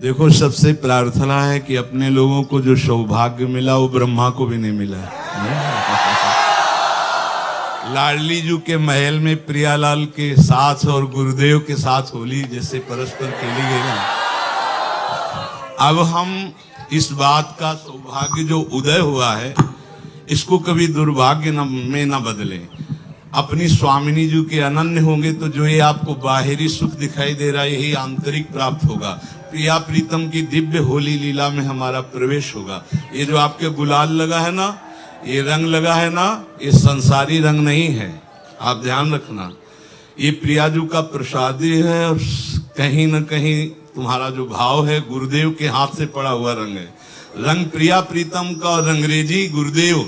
देखो, सबसे प्रार्थना है कि अपने लोगों को जो सौभाग्य मिला वो ब्रह्मा को भी नहीं मिला है। लाडली जी के महल में प्रियालाल के साथ और गुरुदेव के साथ होली जैसे परस्पर खेली गई ना, अब हम इस बात का सौभाग्य जो उदय हुआ है इसको कभी दुर्भाग्य में न बदलें। अपनी स्वामिनी जी के अनन्य होंगे तो जो ये आपको बाहरी सुख दिखाई दे रहा है यही आंतरिक प्राप्त होगा। प्रिया प्रीतम की दिव्य होली लीला में हमारा प्रवेश होगा। ये जो आपके गुलाल लगा है ना, ये रंग लगा है ना, ये संसारी रंग नहीं है, आप ध्यान रखना। ये प्रियाजू का प्रसादी है और कहीं न कहीं तुम्हारा जो भाव है गुरुदेव के हाथ से पड़ा हुआ रंग है। रंग प्रिया प्रीतम का और अंग्रेजी गुरुदेव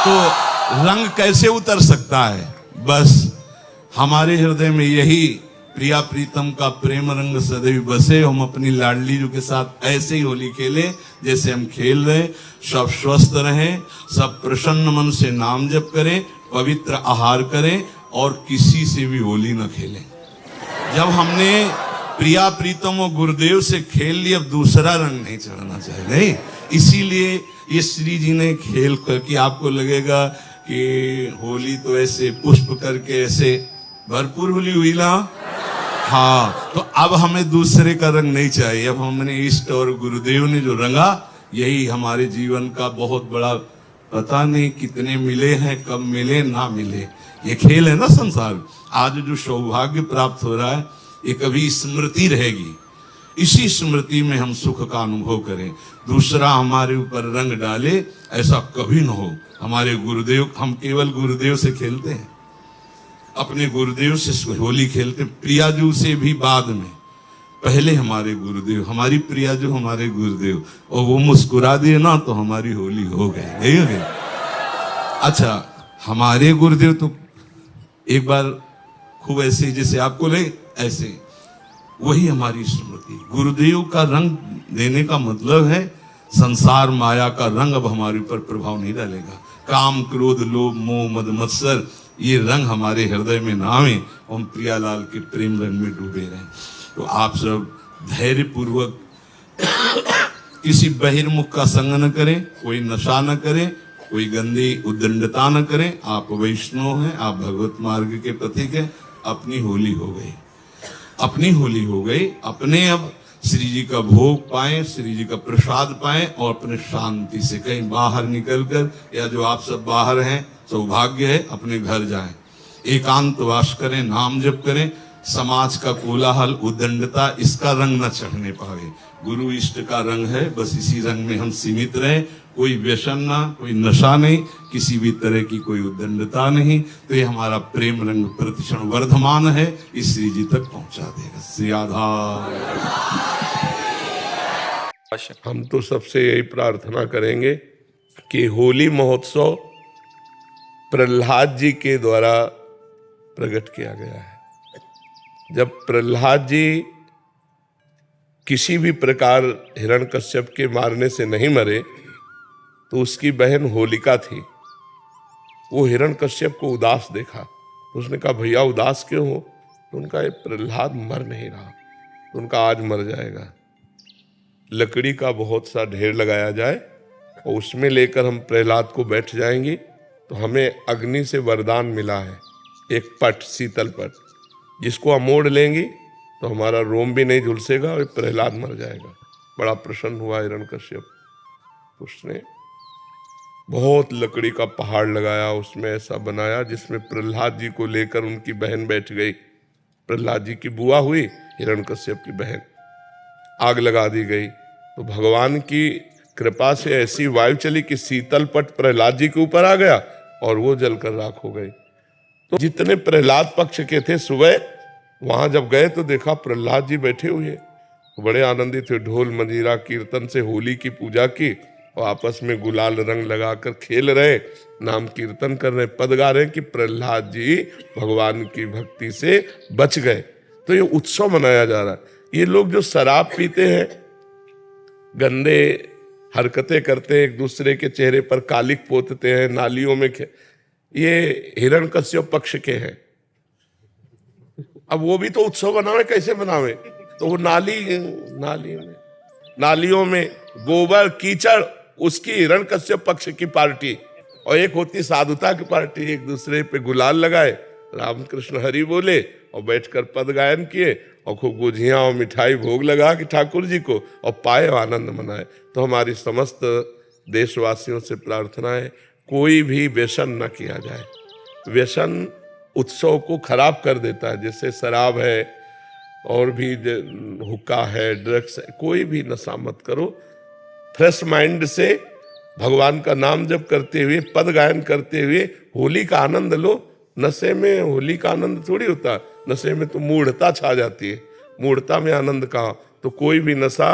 तो रंग कैसे उतर सकता है? बस हमारे हृदय में यही प्रिया प्रीतम का प्रेम रंग सदैव बसे। हम अपनी लाडली जी के साथ ऐसे ही होली खेले जैसे हम खेल रहे। सब स्वस्थ रहें, सब प्रसन्न मन से नाम जप करें, पवित्र आहार करें और किसी से भी होली न खेलें। जब हमने प्रिया प्रीतम और गुरुदेव से खेल लिया, अब दूसरा रंग नहीं चढ़ना चाहिए। नहीं, इसीलिए ये श्री जी ने खेल करके आपको लगेगा कि होली तो ऐसे पुष्प करके ऐसे भरपूर होली हुई ना। हाँ, तो अब हमें दूसरे का रंग नहीं चाहिए। अब हमने इष्ट और गुरुदेव ने जो रंगा यही हमारे जीवन का बहुत बड़ा, पता नहीं कितने मिले हैं, कब मिले ना मिले, ये खेल है ना संसार। आज जो सौभाग्य प्राप्त हो रहा है ये कभी स्मृति रहेगी, इसी स्मृति में हम सुख का अनुभव करें। दूसरा हमारे ऊपर रंग डाले ऐसा कभी न हो। हमारे गुरुदेव, हम केवल गुरुदेव से खेलते हैं, अपने गुरुदेव से होली खेलते हैं। प्रियाजू से भी बाद में, पहले हमारे गुरुदेव, हमारी प्रियाजू हमारे गुरुदेव, और वो मुस्कुरा दिए ना तो हमारी होली हो गई, नहीं हो गई? अच्छा, हमारे गुरुदेव तो एक बार खूब ऐसे जैसे आपको ले ऐसे, वही हमारी स्मृति। गुरुदेव का रंग देने का मतलब है संसार माया का रंग अब हमारे ऊपर प्रभाव नहीं डालेगा। काम क्रोध लोभ मोह मद मत्सर ये रंग हमारे हृदय में ना आवे, हम प्रियालाल के प्रेम रंग में डूबे रहें। तो आप सब धैर्य पूर्वक किसी बहिर्मुख का संग न करें, कोई नशा न करें, कोई गंदी उद्दंडता न करें। आप वैष्णव हैं, आप भगवत मार्ग के प्रतीक हैं। अपनी होली हो गई, अपनी होली हो गई। अपने अब श्री जी का भोग पाएं, श्री जी का प्रसाद पाएं और अपने शांति से कहीं बाहर निकलकर, या जो आप सब बाहर हैं सौभाग्य है, अपने घर जाएं, एकांतवास करें, नाम जप करें। समाज का कोलाहल उद्दंडता इसका रंग न चढ़ने पावे। गुरु इष्ट का रंग है, बस इसी रंग में हम सीमित रहें। कोई व्यसन ना, कोई नशा नहीं, किसी भी तरह की कोई उद्दंडता नहीं। तो ये हमारा प्रेम रंग प्रतिक्षण वर्धमान है, इस श्री जी तक पहुंचा देगा। श्री आधार। हम तो सबसे यही प्रार्थना करेंगे कि होली महोत्सव प्रहलाद जी के द्वारा प्रकट किया गया है। जब प्रहलाद जी किसी भी प्रकार हिरण्यकश्यप के मारने से नहीं मरे तो उसकी बहन होलिका थी। वो हिरण्यकश्यप को उदास देखा तो उसने कहा, भैया उदास क्यों हो? तो उनका प्रहलाद मर नहीं रहा, तो उनका आज मर जाएगा। लकड़ी का बहुत सा ढेर लगाया जाए और उसमें लेकर हम प्रहलाद को बैठ जाएंगे तो हमें अग्नि से वरदान मिला है, एक पट, शीतल पट, जिसको हम मोड़ लेंगे तो हमारा रोम भी नहीं झुलसेगा और प्रहलाद मर जाएगा। बड़ा प्रसन्न हुआ हिरण्यकश्यप। उसने बहुत लकड़ी का पहाड़ लगाया, उसमें ऐसा बनाया जिसमें प्रहलाद जी को लेकर उनकी बहन बैठ गई। प्रहलाद जी की बुआ हुई हिरण्यकश्यप की बहन। आग लगा दी गई तो भगवान की कृपा से ऐसी वायु चली कि शीतल पट प्रहलाद जी के ऊपर आ गया और वो जलकर राख हो गई। तो जितने प्रहलाद पक्ष के थे सुबह वहां जब गए तो देखा प्रहलाद जी बैठे हुए, बड़े आनंदित थे। ढोल मंजीरा कीर्तन से होली की पूजा की और आपस में गुलाल रंग लगाकर खेल रहे, नाम कीर्तन कर रहे, पद गा रहे कि प्रहलाद जी भगवान की भक्ति से बच गए। तो ये उत्सव मनाया जा रहा है। ये लोग जो शराब पीते हैं, गंदे हरकतें करते हैं, एक दूसरे के चेहरे पर कालिक पोतते हैं, नालियों में ये हिरण्यकश्यप पक्ष के हैं। अब वो भी तो उत्सव बनावे, कैसे बनावे? तो वो नालियों में गोबर कीचड़, उसकी हिरण्यकश्यप पक्ष की पार्टी, और एक होती साधुता की पार्टी। एक दूसरे पे गुलाल लगाए, रामकृष्ण हरि बोले और बैठकर पद गायन किए और खूब गुझियाँ और मिठाई भोग लगा कि ठाकुर जी को, और पाए आनंद मनाए। तो हमारी समस्त देशवासियों से प्रार्थना है, कोई भी व्यसन न किया जाए। व्यसन उत्सव को खराब कर देता है, जैसे शराब है और भी हुक्का है, ड्रग्स है, कोई भी नशा मत करो। फ्रेश माइंड से भगवान का नाम जप करते हुए, पद गायन करते हुए होली का आनंद लो। नशे में होली का आनंद थोड़ी होता, नशे में तो मूढ़ता छा जाती है। मूढ़ता में आनंद कहाँ? तो कोई भी नशा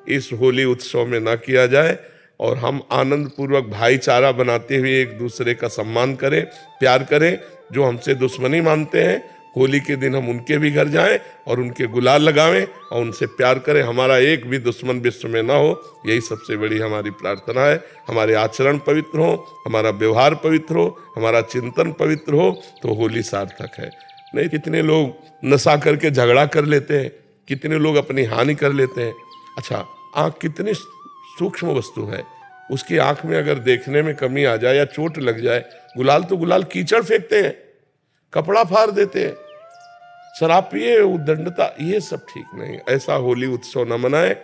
इस होली उत्सव में ना किया जाए, और हम आनंद पूर्वक भाईचारा बनाते हुए एक दूसरे का सम्मान करें, प्यार करें। जो हमसे दुश्मनी मानते हैं, होली के दिन हम उनके भी घर जाएं और उनके गुलाल लगावें और उनसे प्यार करें। हमारा एक भी दुश्मन विश्व में ना हो, यही सबसे बड़ी हमारी प्रार्थना है। हमारे आचरण पवित्र हो, हमारा व्यवहार पवित्र हो, हमारा चिंतन पवित्र हो, तो होली सार्थक है। नहीं, कितने लोग नशा करके झगड़ा कर लेते हैं, कितने लोग अपनी हानि कर लेते हैं। अच्छा, आँख कितनी सूक्ष्म वस्तु है, उसकी आंख में अगर देखने में कमी आ जाए या चोट लग जाए, गुलाल तो गुलाल कीचड़ फेंकते हैं, कपड़ा फाड़ देते हैं, शराब पिए, उद्दंडता, ये सब ठीक नहीं। ऐसा होली उत्सव न मनाए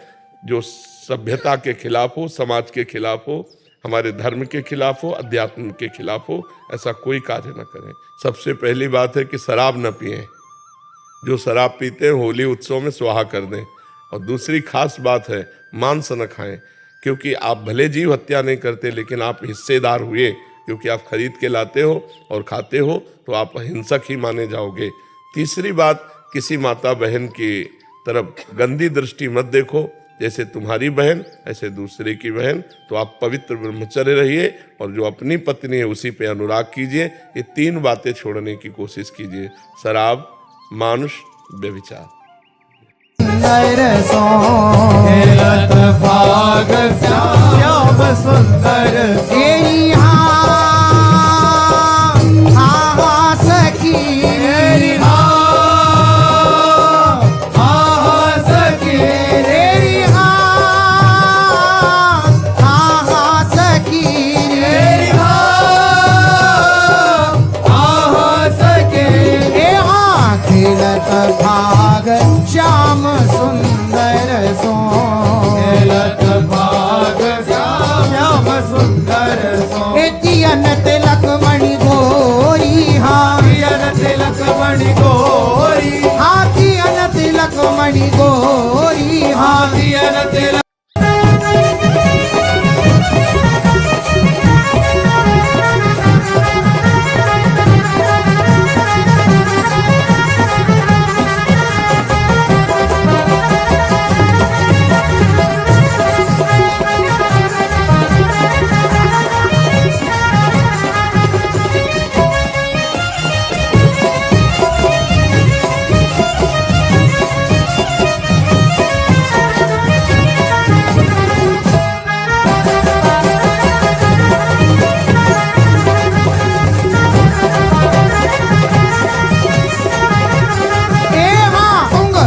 जो सभ्यता के खिलाफ हो, समाज के खिलाफ हो, हमारे धर्म के खिलाफ हो, अध्यात्म के खिलाफ हो। ऐसा कोई कार्य न करें। सबसे पहली बात है कि शराब न पिए। जो शराब पीते हैं होली उत्सव में स्वाहा कर दें। और दूसरी खास बात है, मांस न खाएं, क्योंकि आप भले जीव हत्या नहीं करते, लेकिन आप हिस्सेदार हुए, क्योंकि आप खरीद के लाते हो और खाते हो, तो आप हिंसक ही माने जाओगे। तीसरी बात, किसी माता बहन की तरफ गंदी दृष्टि मत देखो। जैसे तुम्हारी बहन ऐसे दूसरे की बहन, तो आप पवित्र ब्रह्मचर्य रहिए, और जो अपनी पत्नी है उसी पे अनुराग कीजिए। ये 3 बातें छोड़ने की कोशिश कीजिए: शराब, मानुष, व्यभिचार। भाग श्याम सुंदर सखी भाग श्याम सुंदर सो, भाग श्याम सुंदर सो। तियन तिलक मणि गोरी, हाँ तियन तिलक मणि गोरी, हाँ तियन तिलक मणि गोरी, हाँ तियन तिलक।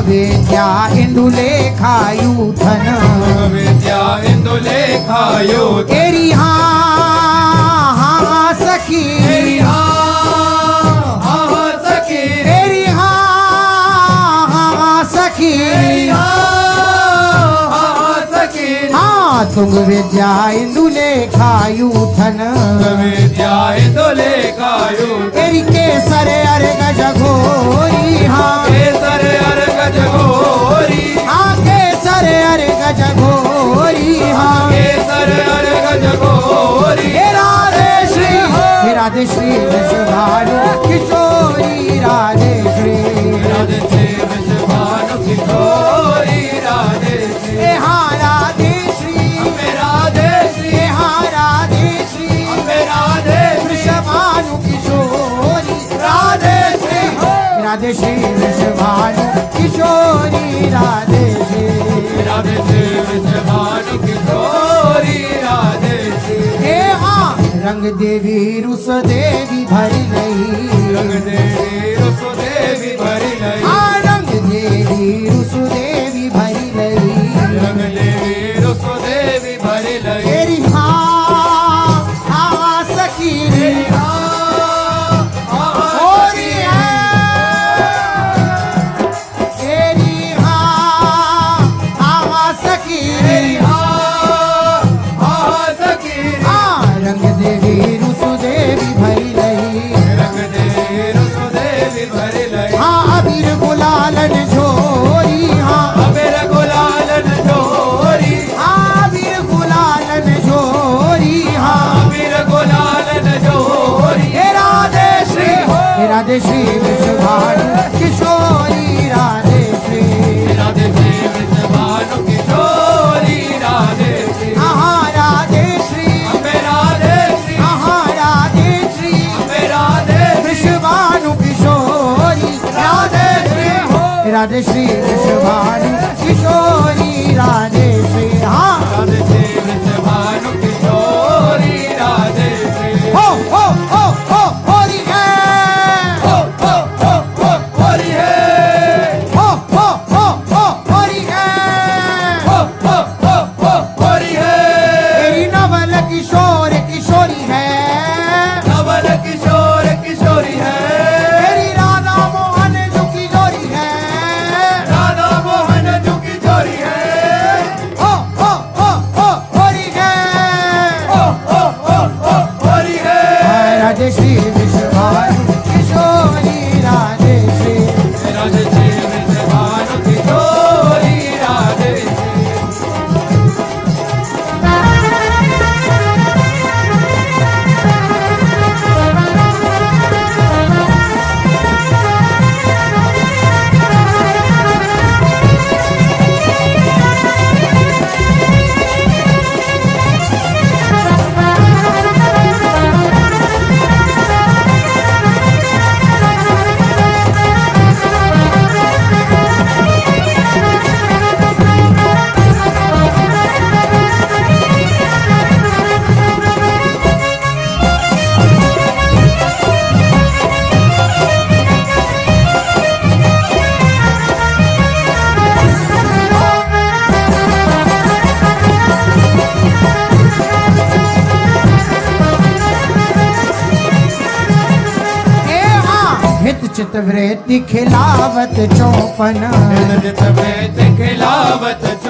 विद्या इंदुलेखायुधन, विद्या इंदुलेखायुधन, तेरी हाँ सखी, तेरी हाँ सखी, तेरी हाँ सखी, तेरी हाँ सखी। हाँ तुंग विद्या इंदुलेखायुधन, विद्या इंदुलेखायुधन, तेरी केसर अरे गजघोरी, हाँ केसर अरे गजघोरी, हाँ केसर अरे गजघोरी, हाँ केसर अरे गजघोरी। हे राधे श्री, हे राधे श्री विश्वभानु किशोरी, राधे श्री, राधे श्री विश्वभानु किशोरी, राधे श्री। हे हाँ राधे श्री, हमें राधे श्री, हे हाँ राधे श्री, हमें राधे विश्वभानु किशोरी, राधे श्री, राधे श्री विश्वभानु किशोरी, राधे श्री, राधे श्री विश्वभानु किशोरी, राधे श्री। हे हाँ रंग देवी रुस देवी भरी नहीं, रंग देवी रुस देवी भरी नहीं, हाँ रंग देवी रुस देवी राधे श्री विश्वभानु किशोरी राधे श्री विश्वभानु किशोरी राधे श्री आहा राधे श्री अम्बे राधे श्री आहा राधे श्री अम्बे राधे विश्वभानु किशोरी राधे श्री हो राधे श्री विश्वभानु किशोरी राधे श्री हाँ राधे श्री विश्वभानु किशोरी राधे श्री हो होरी है हो होरी है हो होरी है होरी है तेरी नवल किशोर किशोरी है नवल किशोर किशोरी है तेरी राधा मोहन जो की जोड़ी है राधा मोहन जो की जोड़ी है हो होरी है होरी है राधे श्री विश्वभानु किशोरी राधे श्री राधे श्री विश्वभानु किशोरी राधे श्री हित चित वृत्ति खिलावत चौपन चित खिलावत